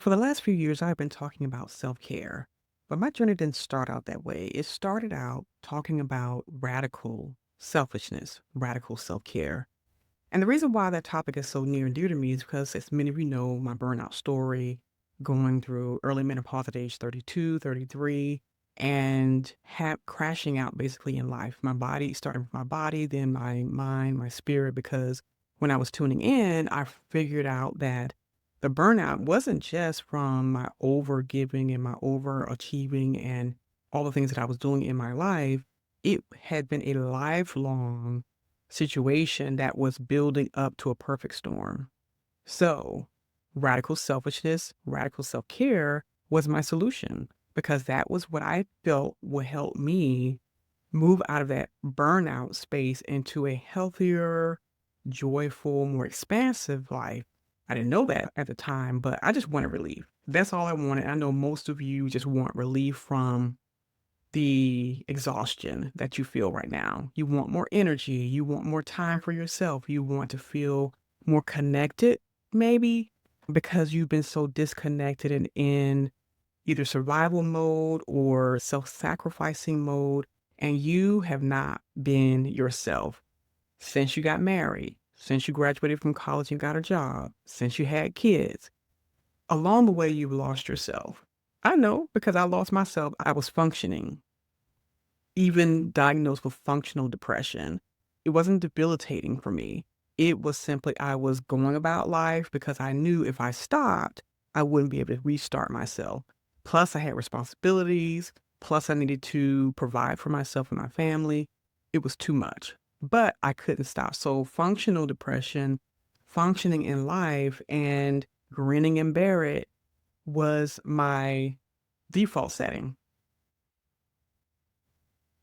For the last few years, I've been talking about self care, but my journey didn't start out that way. It started out talking about radical selfishness, radical self care. And the reason why that topic is so near and dear to me is because, as many of you know, my burnout story, going through early menopause at age 32, 33, and crashing out basically in life. My body, starting with my body, then my mind, my spirit, because when I was tuning in, I figured out that the burnout wasn't just from my over giving and my overachieving and all the things that I was doing in my life. It had been a lifelong situation that was building up to a perfect storm. So, radical selfishness, radical self care was my solution because that was what I felt would help me move out of that burnout space into a healthier, joyful, more expansive life. I didn't know that at the time, but I just wanted relief. That's all I wanted. I know most of you just want relief from the exhaustion that you feel right now. You want more energy. You want more time for yourself. You want to feel more connected, maybe because you've been so disconnected and in either survival mode or self sacrificing mode, and you have not been yourself since you got married, since you graduated from college and got a job, since you had kids. Along the way, you've lost yourself. I know because I lost myself. I was functioning, even diagnosed with functional depression. It wasn't debilitating for me. It was simply I was going about life because I knew if I stopped, I wouldn't be able to restart myself. Plus, I had responsibilities. Plus, I needed to provide for myself and my family. It was too much, but I couldn't stop. So, functional depression, functioning in life, and grinning and bear it was my default setting.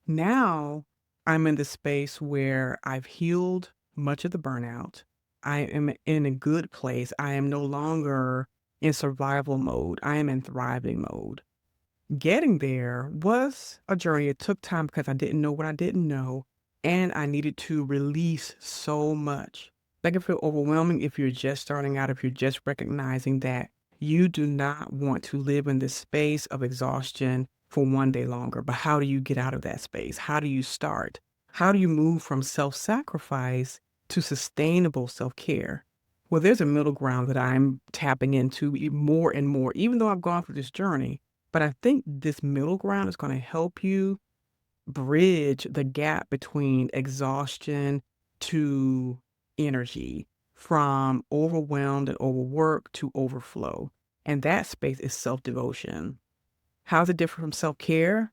Now I'm in the space where I've healed much of the burnout. I am in a good place. I am no longer in survival mode. I am in thriving mode. Getting there was a journey. It took time because I didn't know what I didn't know, and I needed to release so much. That can feel overwhelming if you're just starting out, if you're just recognizing that you do not want to live in this space of exhaustion for one day longer. But how do you get out of that space? How do you start? How do you move from self sacrifice to sustainable self care? Well, there's a middle ground that I'm tapping into more and more, even though I've gone through this journey. But I think this middle ground is going to help you bridge the gap between exhaustion to energy, from overwhelmed and overworked to overflow. And that space is self devotion. How's it different from self care?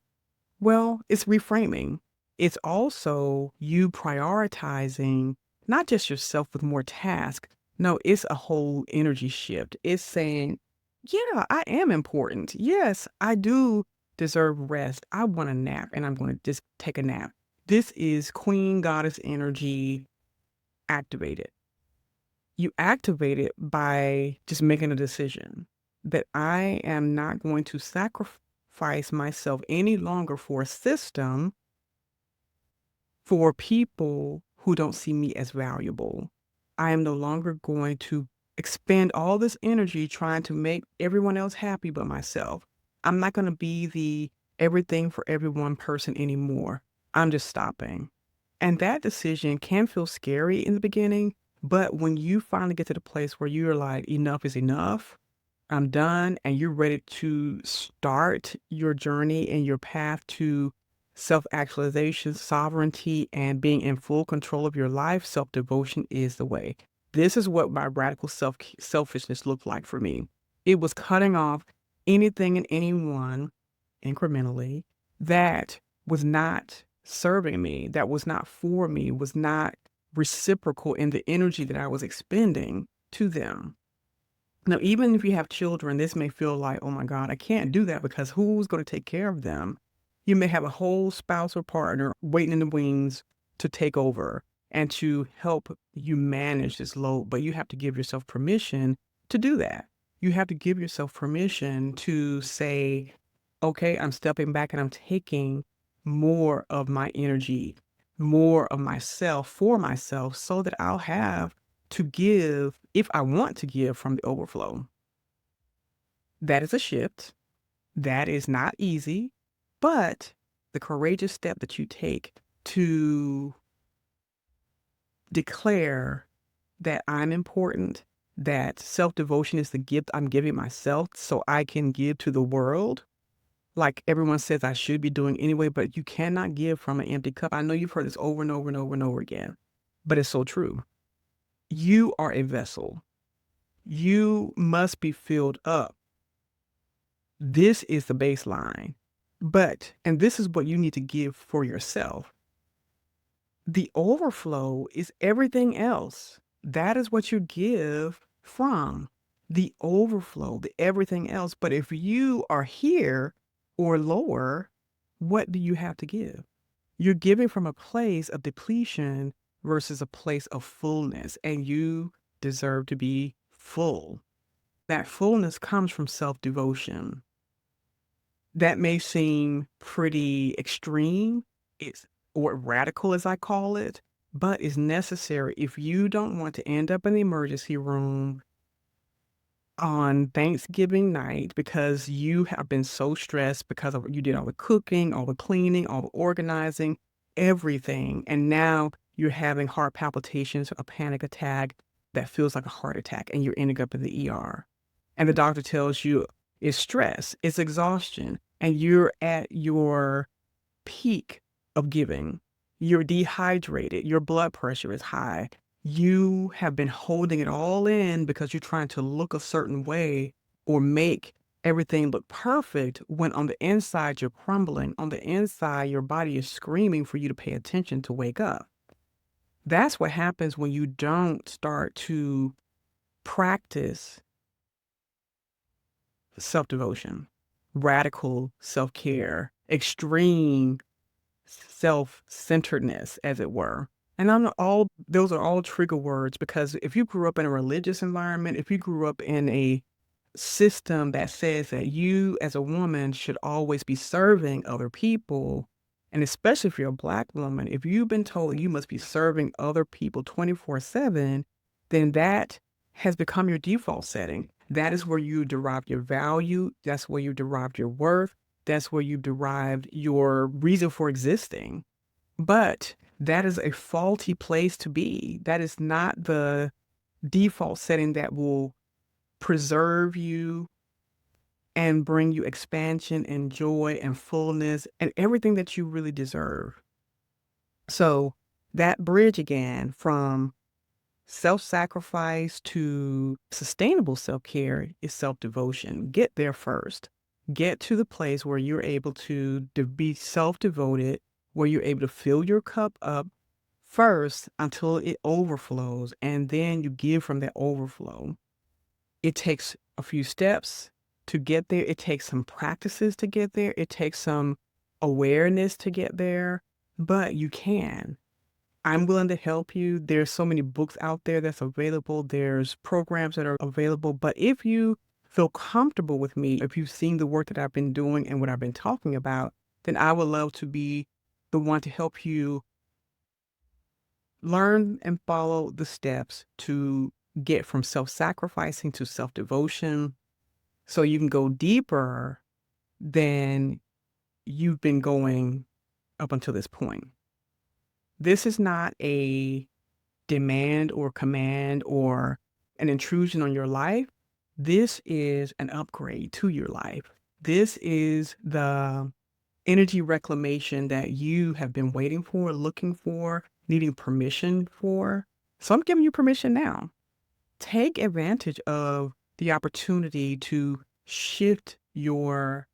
Well, it's reframing. It's also you prioritizing not just yourself with more tasks. No, it's a whole energy shift. It's saying, yeah, I am important. Yes, I do deserve rest. I want a nap and I'm going to just take a nap. This is Queen Goddess energy activated. You activate it by just making a decision that I am not going to sacrifice myself any longer for a system, for people who don't see me as valuable. I am no longer going to expend all this energy trying to make everyone else happy but myself. I'm not going to be the everything for everyone person anymore. I'm just stopping. And that decision can feel scary in the beginning, but when you finally get to the place where you're like, enough is enough, I'm done, and you're ready to start your journey and your path to self actualization, sovereignty, and being in full control of your life, self devotion is the way. This is what my radical selfishness looked like for me. It was cutting off anything and anyone incrementally that was not serving me, that was not for me, was not reciprocal in the energy that I was expending to them. Now, even if you have children, this may feel like, oh my God, I can't do that because who's going to take care of them? You may have a whole spouse or partner waiting in the wings to take over and to help you manage this load, but you have to give yourself permission to do that. You have to give yourself permission to say, okay, I'm stepping back and I'm taking more of my energy, more of myself for myself so that I'll have to give if I want to give from the overflow. That is a shift. That is not easy, but the courageous step that you take to declare that I'm important, that self-devotion is the gift I'm giving myself so I can give to the world, like everyone says I should be doing anyway, but you cannot give from an empty cup. I know you've heard this over and over and over and over again, but it's so true. You are a vessel. You must be filled up. This is the baseline. And this is what you need to give for yourself. The overflow is everything else. That is what you give from the overflow, the everything else. But if you are here or lower, what do you have to give? You're giving from a place of depletion versus a place of fullness, and you deserve to be full. That fullness comes from self-devotion. That may seem pretty extreme, it's or radical as I call it, but is necessary if you don't want to end up in the emergency room on Thanksgiving night because you have been so stressed because of you did all the cooking, all the cleaning, all the organizing, everything. And now you're having heart palpitations, a panic attack that feels like a heart attack, and you're ending up in the ER. And the doctor tells you it's stress, it's exhaustion, and you're at your peak of giving. You're dehydrated, your blood pressure is high. You have been holding it all in because you're trying to look a certain way or make everything look perfect when on the inside you're crumbling. On the inside, your body is screaming for you to pay attention to wake up. That's what happens when you don't start to practice self-devotion, radical self-care, extreme self-centeredness, as it were. And those are all trigger words because if you grew up in a religious environment, if you grew up in a system that says that you as a woman should always be serving other people, and especially if you're a Black woman, if you've been told you must be serving other people 24/7, then that has become your default setting. That is where you derive your value. That's where you derived your worth. That's where you derived your reason for existing. But that is a faulty place to be. That is not the default setting that will preserve you and bring you expansion and joy and fullness and everything that you really deserve. So that bridge again from self-sacrifice to sustainable self-care is self-devotion. Get there first. Get to the place where you're able to be self-devoted, where you're able to fill your cup up first until it overflows, and then you give from that overflow. It takes a few steps to get there. It takes some practices to get there. It takes some awareness to get there, but you can. I'm willing to help you. There's so many books out there that's available. There's programs that are available. But if you feel comfortable with me, if you've seen the work that I've been doing and what I've been talking about, then I would love to be the one to help you learn and follow the steps to get from self-sacrificing to self-devotion so you can go deeper than you've been going up until this point. This is not a demand or command or an intrusion on your life. This is an upgrade to your life. This is the energy reclamation that you have been waiting for, looking for, needing permission for. So I'm giving you permission now. Take advantage of the opportunity to shift your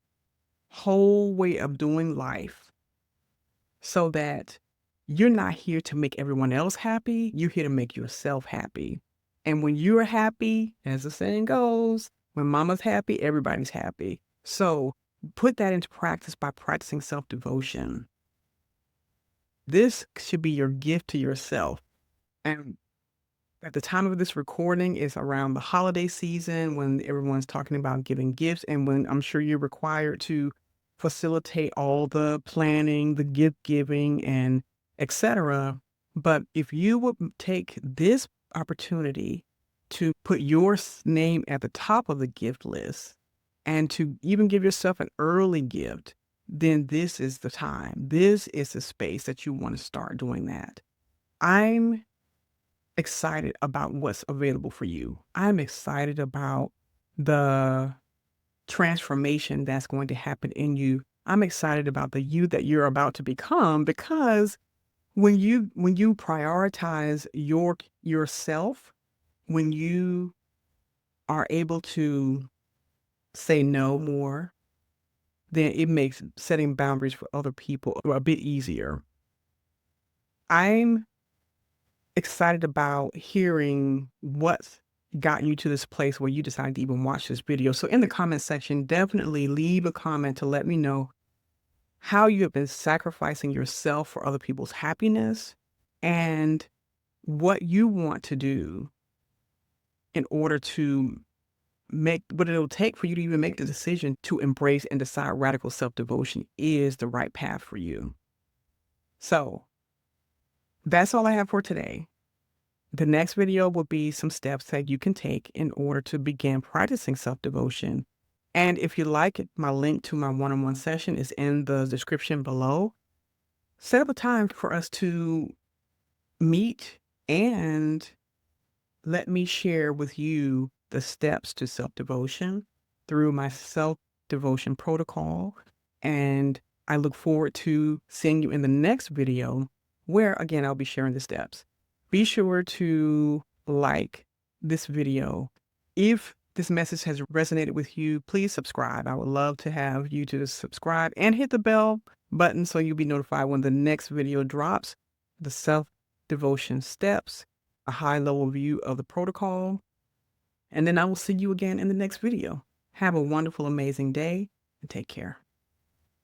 whole way of doing life so that you're not here to make everyone else happy. You're here to make yourself happy. And when you're happy, as the saying goes, when mama's happy, everybody's happy. So put that into practice by practicing self-devotion. This should be your gift to yourself. And at the time of this recording is around the holiday season when everyone's talking about giving gifts and when I'm sure you're required to facilitate all the planning, the gift giving and etc. But if you would take this opportunity to put your name at the top of the gift list and to even give yourself an early gift, then this is the time. This is the space that you want to start doing that. I'm excited about what's available for you. I'm excited about the transformation that's going to happen in you. I'm excited about the you that you're about to become, because when you prioritize yourself, when you are able to say no more, then it makes setting boundaries for other people a bit easier. I'm excited about hearing what got you to this place where you decided to even watch this video. So in the comment section, definitely leave a comment to let me know how you have been sacrificing yourself for other people's happiness, and what you want to do in order to make what it'll take for you to even make the decision to embrace and decide radical self-devotion is the right path for you. So that's all I have for today. The next video will be some steps that you can take in order to begin practicing self-devotion. And if you like it, my link to my one-on-one session is in the description below. Set up a time for us to meet and let me share with you the steps to self-devotion through my self-devotion protocol. And I look forward to seeing you in the next video where, again, I'll be sharing the steps. Be sure to like this video. If this message has resonated with you, please subscribe. I would love to have you to subscribe and hit the bell button so you'll be notified when the next video drops. The self-devotion steps, a high-level view of the protocol, and then I will see you again in the next video. Have a wonderful, amazing day, and take care.